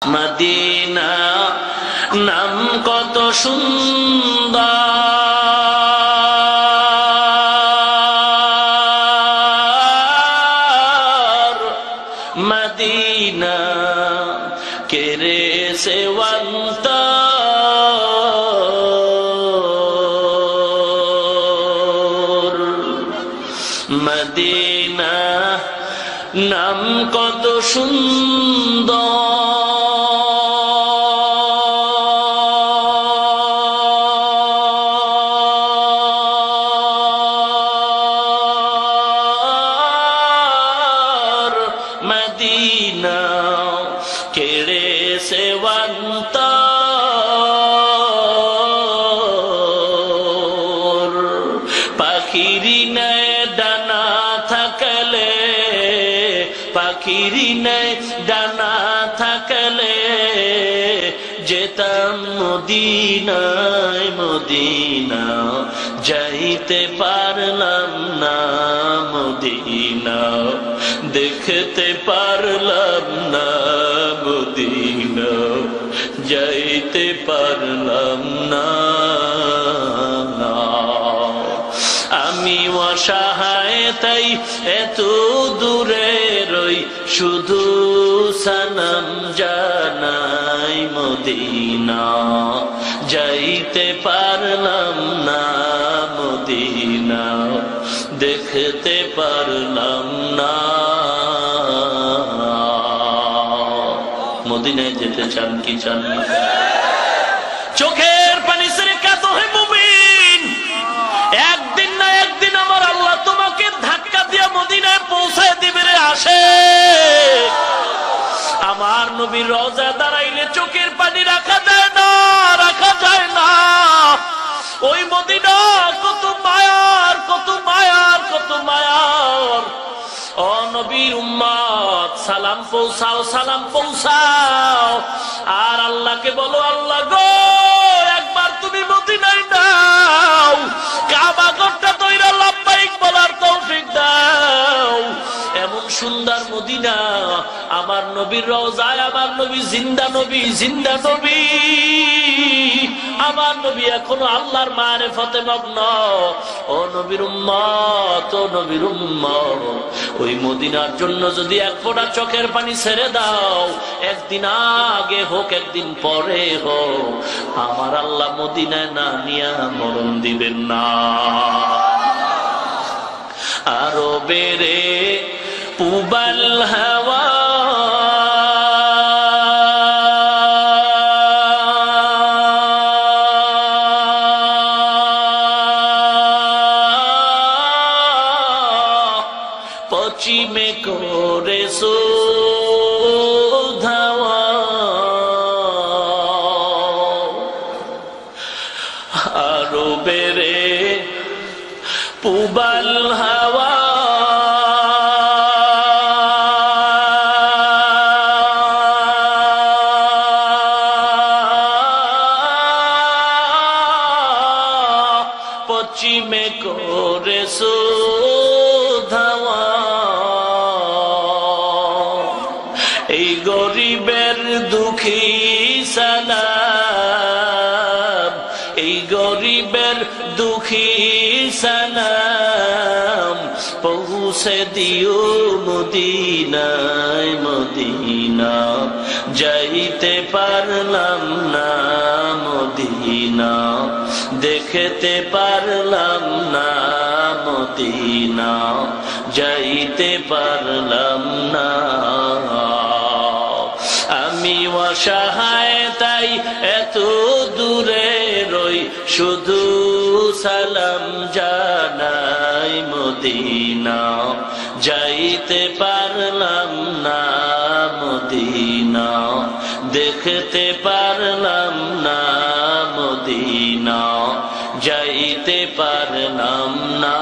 Medina নাম কত সুন্দর, মদিনা কেরে সেবন্ত মদিনা নাম কত সুন্দর, মদিনা কেড়ে সেবন্ত পাখিরি নেয় ডানা থাকলে, পাখিরি নেয় ডানা থাকলে যেতাম মদিনায়, মদিনা যাইতে পারলাম না, মদিনা দেখতে পারলাম না, মদিনা যাইতে পারলাম না। আমি অসহায় তাই এত দূরে রই, শুধু সালাম জানাই, মদিনা যাইতে পারলাম না, মদিনা দেখতে পারলাম না। মদিনায় যেতে চান কি চান না? চোখের পানি ছেড়ে কাঁদো হে মুমিন, একদিন না একদিন আমার আল্লাহ তোমাকে ধাক্কা দিয়ে মদিনায় পৌঁছায় দিবে রে। আসে আমার নবীর রওজা দাঁড়াইলে চোখের পানি রাখা যায় না, রাখা যায় না। ওই মদিনা কত মায়ার, কত মায়ার, কত মায়ার। ও নবীর উম্মত সালাম পৌঁছাও, সালাম পৌঁছাও। আর আল্লাহকে বলো, আল্লাহ গো একবার তুমি মদিনায় নাও, কাবা ঘরটা তৈরা লাব্বাইক বলার তৌফিক দাও। এমন সুন্দর মদিনা, আমার নবীর রওজায় আমার নবী জিন্দা নবী, জিন্দা নবী। আমার নবী এখনো আল্লাহর মারিফতে মগ্ন। ও নবীর উম্মত, ও নবীর উম্মত, ওই মদিনার জন্য যদি এক ফোঁটা চোখের পানি ছেড়ে দাও, একদিন আগে হোক একদিন পরে হোক, আমার আল্লাহ মদিনায় না নিয়া মরণ দিবেন না। আরো বেড়ে পুবাল হাওয়া পশ্চিমে করে ধাওয়া, আরো বেড়ে পুবাল হাওয়া পশ্চিমে করে ধাওয়া। এই গরিবের দুঃখী সালাম, এই গরিবের দুঃখী সালাম পৌঁছে দিও মদিনায়, মদিনা যাইতে পারলাম না, মদিনা দেখতে পারলাম না, মদিনা যাইতে পারলাম না। আমি অসহায় তাই এত দূরে রই, শুধু সালাম জানাই, মদিনা যাইতে পারলাম না, মদিনা দেখতে পারলাম না, মদিনা যাইতে পারলাম না।